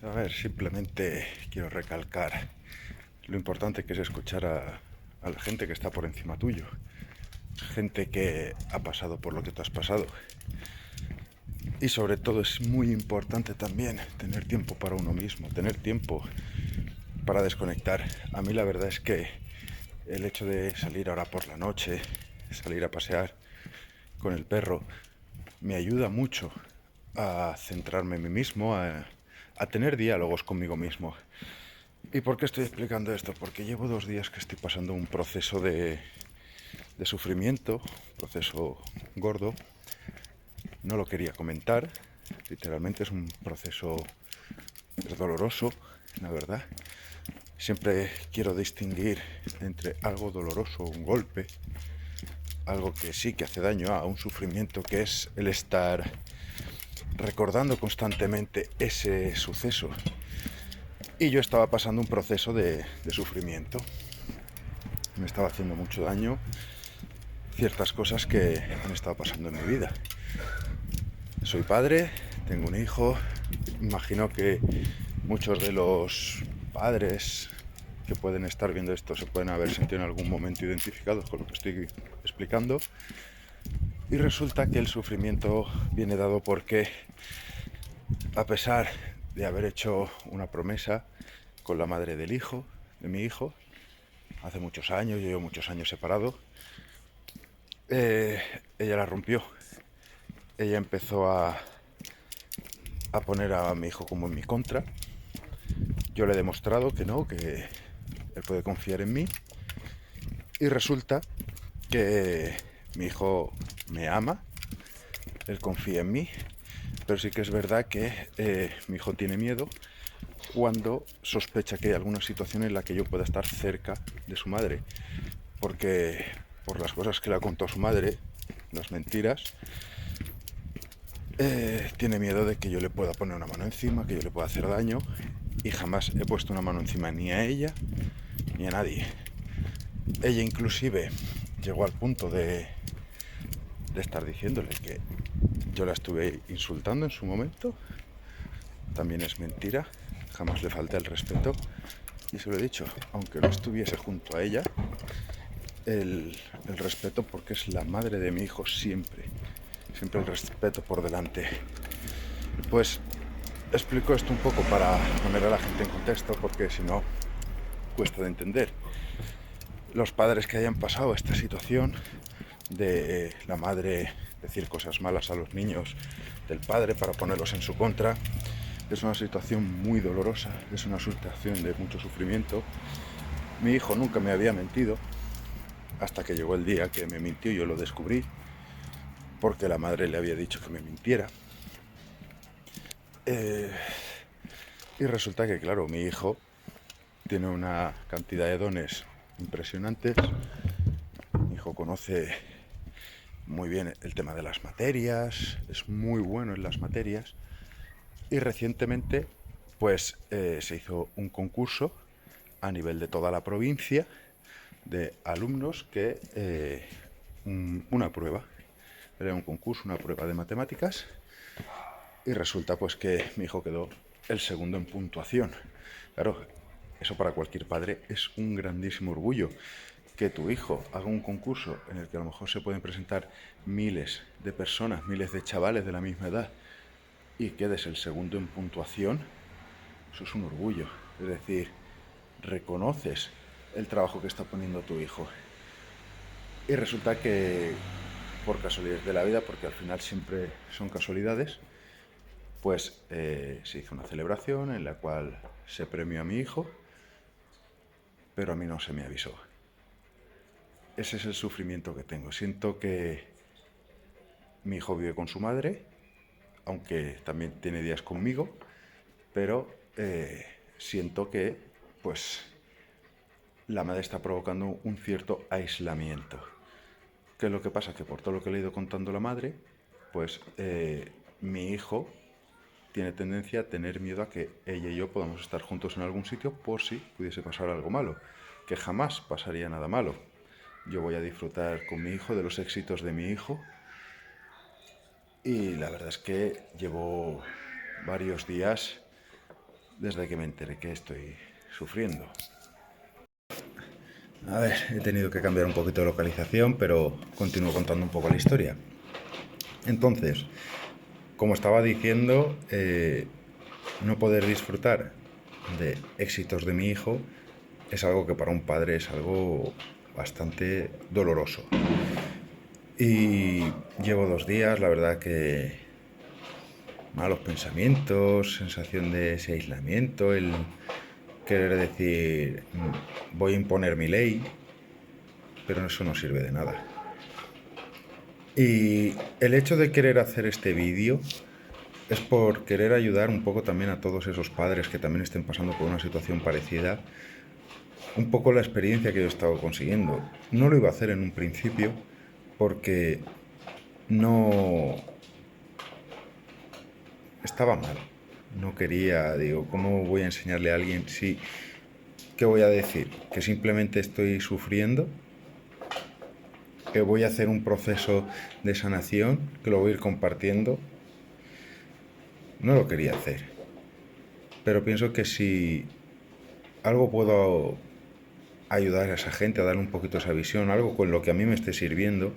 A ver, simplemente quiero recalcar lo importante que es escuchar a la gente que está por encima tuyo. Gente que ha pasado por lo que tú has pasado. Y sobre todo es muy importante también tener tiempo para uno mismo, tener tiempo para desconectar. A mí la verdad es que el hecho de salir ahora por la noche, salir a pasear con el perro, me ayuda mucho a centrarme en mí mismo, a tener diálogos conmigo mismo. ¿Y por qué estoy explicando esto? Porque llevo 2 días que estoy pasando un proceso de sufrimiento, un proceso gordo. No lo quería comentar, literalmente es un proceso doloroso, la verdad. Siempre quiero distinguir entre algo doloroso, un golpe, algo que sí que hace daño, a un sufrimiento que es el estar recordando constantemente ese suceso. Y yo estaba pasando un proceso de sufrimiento. Me estaba haciendo mucho daño ciertas cosas que han estado pasando en mi vida. Soy padre, tengo un hijo. Imagino que muchos de los padres que pueden estar viendo esto se pueden haber sentido en algún momento identificados con lo que estoy explicando. Y resulta que el sufrimiento viene dado porque, a pesar de haber hecho una promesa con la madre del hijo, de mi hijo, hace muchos años, yo llevo muchos años separado, ella la rompió. Ella empezó a poner a mi hijo como en mi contra. Yo le he demostrado que no, que él puede confiar en mí. Y resulta que mi hijo me ama, él confía en mí, pero sí que es verdad que mi hijo tiene miedo cuando sospecha que hay alguna situación en la que yo pueda estar cerca de su madre, porque por las cosas que le ha contado su madre, las mentiras, tiene miedo de que yo le pueda poner una mano encima, que yo le pueda hacer daño, y jamás he puesto una mano encima ni a ella ni a nadie. Ella inclusive llegó al punto de estar diciéndole que yo la estuve insultando en su momento. También es mentira, jamás le falta el respeto. Y se lo he dicho, aunque no estuviese junto a ella, el respeto, porque es la madre de mi hijo siempre. Siempre el respeto por delante. Pues explico esto un poco para poner a la gente en contexto, porque si no, cuesta de entender. Los padres que hayan pasado esta situación de la madre decir cosas malas a los niños del padre para ponerlos en su contra, es una situación muy dolorosa, es una situación de mucho sufrimiento. Mi hijo nunca me había mentido, hasta que llegó el día que me mintió y yo lo descubrí, porque la madre le había dicho que me mintiera. Y resulta que, claro, mi hijo tiene una cantidad de dones impresionantes. Mi hijo conoce muy bien el tema de las materias, es muy bueno en las materias. Y recientemente, pues, se hizo un concurso a nivel de toda la provincia de alumnos que una prueba, era un concurso, una prueba de matemáticas, y resulta pues que mi hijo quedó el segundo en puntuación. Claro, eso para cualquier padre es un grandísimo orgullo, que tu hijo haga un concurso en el que a lo mejor se pueden presentar miles de personas, miles de chavales de la misma edad, y quedes el segundo en puntuación. Eso es un orgullo. Es decir, reconoces el trabajo que está poniendo tu hijo. Y resulta que, por casualidades de la vida, porque al final siempre son casualidades, pues se hizo una celebración en la cual se premió a mi hijo, pero a mí no se me avisó. Ese es el sufrimiento que tengo. Siento que mi hijo vive con su madre, aunque también tiene días conmigo, pero siento que, pues, la madre está provocando un cierto aislamiento. ¿Qué es lo que pasa? Que por todo lo que le he ido contando la madre, pues mi hijo tiene tendencia a tener miedo a que ella y yo podamos estar juntos en algún sitio por si pudiese pasar algo malo, que jamás pasaría nada malo. Yo voy a disfrutar con mi hijo de los éxitos de mi hijo, y la verdad es que llevo varios días desde que me enteré que estoy sufriendo. A ver, he tenido que cambiar un poquito de localización, pero continúo contando un poco la historia. Entonces, como estaba diciendo, no poder disfrutar de éxitos de mi hijo es algo que para un padre es algo bastante doloroso. Y llevo 2 días, la verdad que malos pensamientos, sensación de ese aislamiento, el querer decir voy a imponer mi ley, pero eso no sirve de nada. Y el hecho de querer hacer este vídeo es por querer ayudar un poco también a todos esos padres que también estén pasando por una situación parecida, un poco la experiencia que yo he estado consiguiendo. No lo iba a hacer en un principio porque no estaba mal. No quería, digo, ¿cómo voy a enseñarle a alguien si, qué voy a decir? Que simplemente estoy sufriendo, que voy a hacer un proceso de sanación, que lo voy a ir compartiendo. No lo quería hacer. Pero pienso que si algo puedo ayudar a esa gente a darle un poquito esa visión, algo con lo que a mí me esté sirviendo.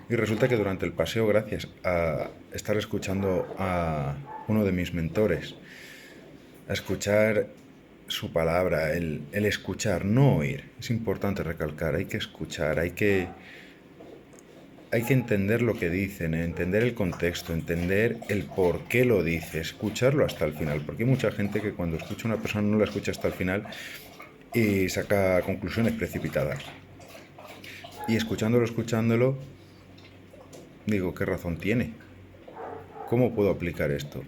Y resulta que durante el paseo, gracias a estar escuchando a uno de mis mentores, a escuchar su palabra, el escuchar, no oír, es importante recalcar, hay que escuchar, hay que entender lo que dicen, entender el contexto, entender el por qué lo dice, escucharlo hasta el final, porque hay mucha gente que cuando escucha a una persona no la escucha hasta el final y saca conclusiones precipitadas. Y escuchándolo, digo, ¿qué razón tiene? ¿Cómo puedo aplicar esto?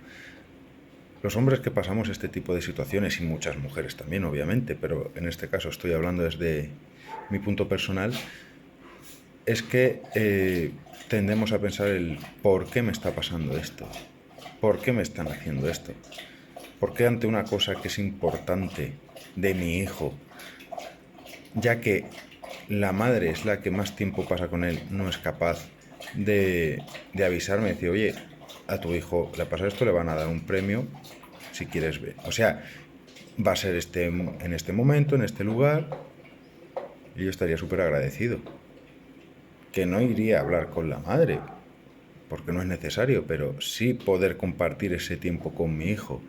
Los hombres que pasamos este tipo de situaciones, y muchas mujeres también, obviamente, pero en este caso estoy hablando desde mi punto personal, es que tendemos a pensar el ¿por qué me está pasando esto? ¿Por qué me están haciendo esto? ¿Por qué ante una cosa que es importante de mi hijo, ya que la madre es la que más tiempo pasa con él, no es capaz de avisarme, decir, oye, a tu hijo le pasa esto, le van a dar un premio, si quieres ver? O sea, va a ser en este momento, en este lugar, y yo estaría súper agradecido. Que no iría a hablar con la madre, porque no es necesario, pero sí poder compartir ese tiempo con mi hijo.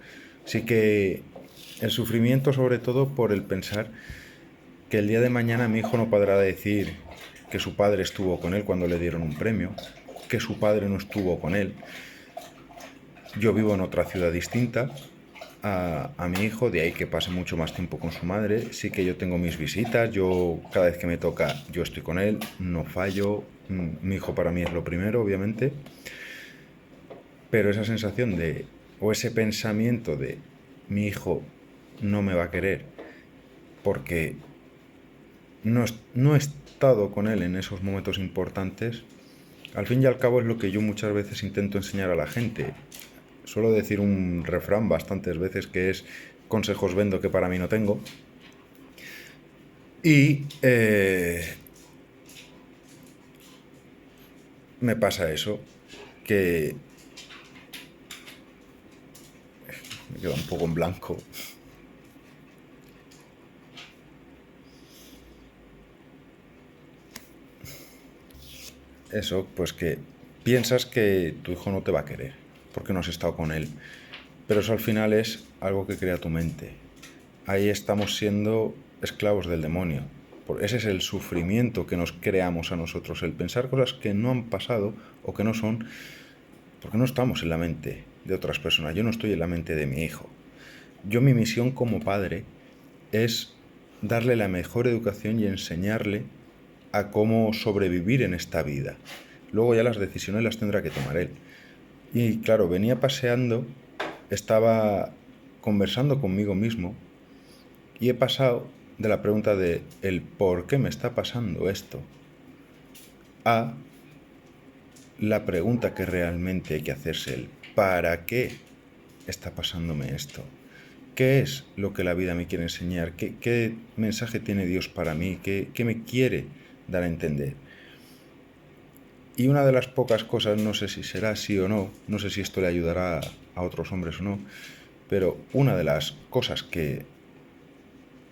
Sí que el sufrimiento sobre todo por el pensar que el día de mañana mi hijo no podrá decir que su padre estuvo con él cuando le dieron un premio, que su padre no estuvo con él. Yo vivo en otra ciudad distinta a mi hijo, de ahí que pase mucho más tiempo con su madre. Sí que yo tengo mis visitas, yo cada vez que me toca yo estoy con él, no fallo. Mi hijo para mí es lo primero, obviamente. Pero esa sensación de, o ese pensamiento de mi hijo no me va a querer porque no he estado con él en esos momentos importantes, al fin y al cabo es lo que yo muchas veces intento enseñar a la gente. Suelo decir un refrán bastantes veces que es consejos vendo que para mí no tengo. Y me pasa eso, que me queda un poco en blanco. Eso, pues que piensas que tu hijo no te va a querer porque no has estado con él. Pero eso al final es algo que crea tu mente. Ahí estamos siendo esclavos del demonio. Ese es el sufrimiento que nos creamos a nosotros, el pensar cosas que no han pasado o que no son, porque no estamos en la mente de otras personas. Yo no estoy en la mente de mi hijo. Mi misión como padre es darle la mejor educación y enseñarle a cómo sobrevivir en esta vida. Luego ya las decisiones las tendrá que tomar él. Y claro, venía paseando, estaba conversando conmigo mismo y he pasado de la pregunta de el por qué me está pasando esto a la pregunta que realmente hay que hacerse, el ¿para qué está pasándome esto? ¿Qué es lo que la vida me quiere enseñar? ¿Qué mensaje tiene Dios para mí? ¿Qué me quiere dar a entender? Y una de las pocas cosas, no sé si será así o no, no sé si esto le ayudará a otros hombres o no, Pero una de las cosas que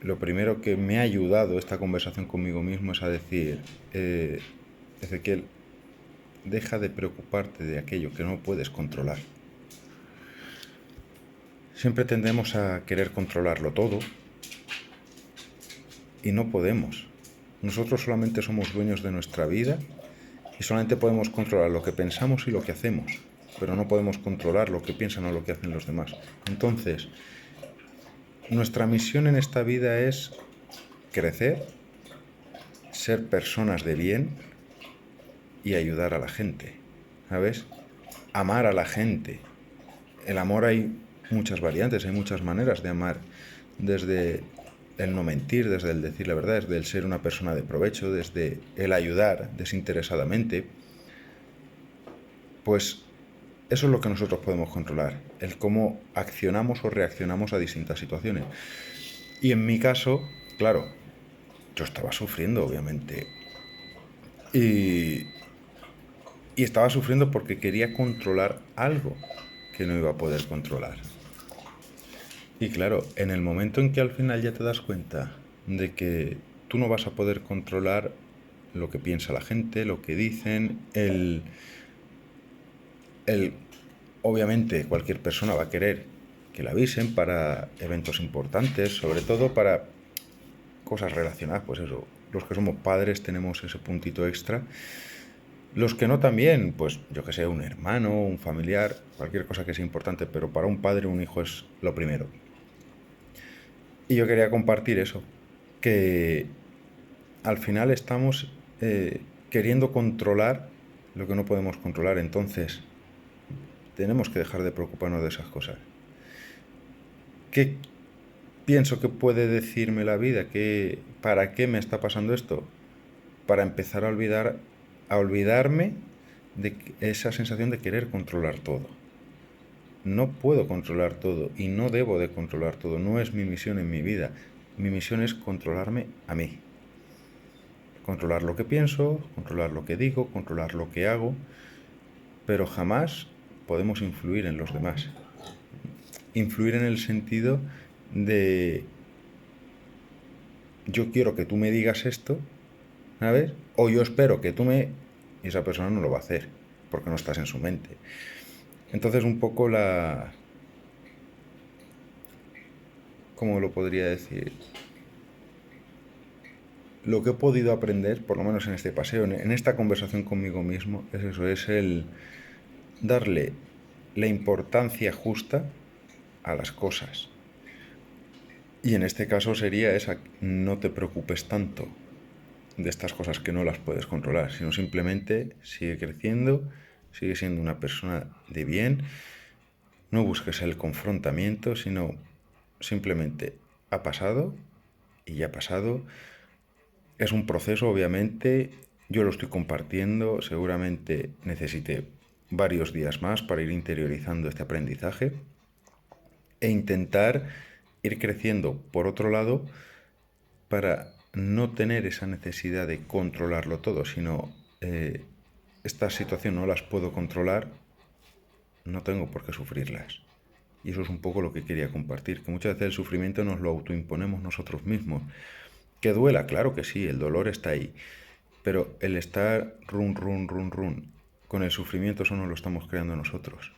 lo primero que me ha ayudado esta conversación conmigo mismo es a decir, Ezequiel, deja de preocuparte de aquello que no puedes controlar. Siempre tendemos a querer controlarlo todo y no podemos. Nosotros solamente somos dueños de nuestra vida y solamente podemos controlar lo que pensamos y lo que hacemos, pero no podemos controlar lo que piensan o lo que hacen los demás. Entonces, nuestra misión en esta vida es crecer, ser personas de bien y ayudar a la gente, ¿sabes? Amar a la gente. El amor hay muchas variantes, hay muchas maneras de amar, desde el no mentir, desde el decir la verdad, desde el ser una persona de provecho, desde el ayudar desinteresadamente. Pues eso es lo que nosotros podemos controlar, el cómo accionamos o reaccionamos a distintas situaciones. Y en mi caso, claro, yo estaba sufriendo, obviamente. Y estaba sufriendo porque quería controlar algo que no iba a poder controlar. Y claro, en el momento en que al final ya te das cuenta de que tú no vas a poder controlar lo que piensa la gente, lo que dicen, obviamente cualquier persona va a querer que la avisen para eventos importantes, sobre todo para cosas relacionadas, pues eso, los que somos padres tenemos ese puntito extra. Los que no también, pues yo que sé, un hermano, un familiar, cualquier cosa que sea importante, pero para un padre un hijo es lo primero. Y yo quería compartir eso, que al final estamos queriendo controlar lo que no podemos controlar, entonces tenemos que dejar de preocuparnos de esas cosas. ¿Qué pienso que puede decirme la vida? ¿Para qué me está pasando esto? Para empezar a olvidarme de esa sensación de querer controlar todo. No puedo controlar todo y no debo de controlar todo. No es mi misión en mi vida. Mi misión es controlarme a mí. Controlar lo que pienso, controlar lo que digo, controlar lo que hago, pero jamás podemos influir en los demás. Influir en el sentido de yo quiero que tú me digas esto, ¿sabes? O yo espero que tú me... Y esa persona no lo va a hacer, porque no estás en su mente. Entonces un poco ¿cómo lo podría decir? Lo que he podido aprender, por lo menos en este paseo, en esta conversación conmigo mismo, es eso, es el darle la importancia justa a las cosas. Y en este caso sería esa, no te preocupes tanto de estas cosas que no las puedes controlar, sino simplemente sigue creciendo, sigue siendo una persona de bien, no busques el confrontamiento, sino simplemente ha pasado y ya ha pasado. Es un proceso, obviamente, yo lo estoy compartiendo, seguramente necesite varios días más para ir interiorizando este aprendizaje e intentar ir creciendo por otro lado para no tener esa necesidad de controlarlo todo, sino esta situación no las puedo controlar, no tengo por qué sufrirlas. Y eso es un poco lo que quería compartir, que muchas veces el sufrimiento nos lo autoimponemos nosotros mismos. Que duela, claro que sí, el dolor está ahí, pero el estar run con el sufrimiento, eso no lo estamos creando nosotros.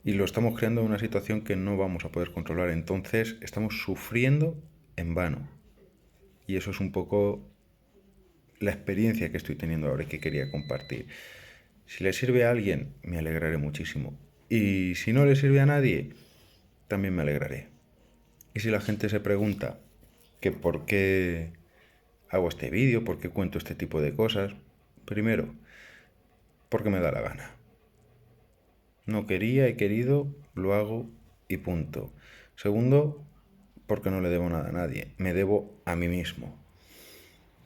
Y lo estamos creando en una situación que no vamos a poder controlar, entonces estamos sufriendo en vano. Y eso es un poco la experiencia que estoy teniendo ahora y que quería compartir. Si le sirve a alguien, me alegraré muchísimo. Y si no le sirve a nadie, también me alegraré. Y si la gente se pregunta que por qué hago este vídeo, por qué cuento este tipo de cosas, primero, porque me da la gana. No quería, he querido, lo hago y punto. Segundo, porque no le debo nada a nadie, me debo a mí mismo.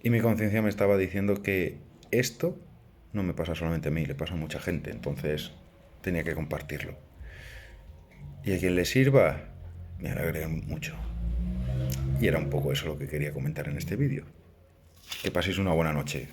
Y mi conciencia me estaba diciendo que esto no me pasa solamente a mí, le pasa a mucha gente, entonces tenía que compartirlo. Y a quien le sirva, me alegré mucho. Y era un poco eso lo que quería comentar en este vídeo. Que paséis una buena noche.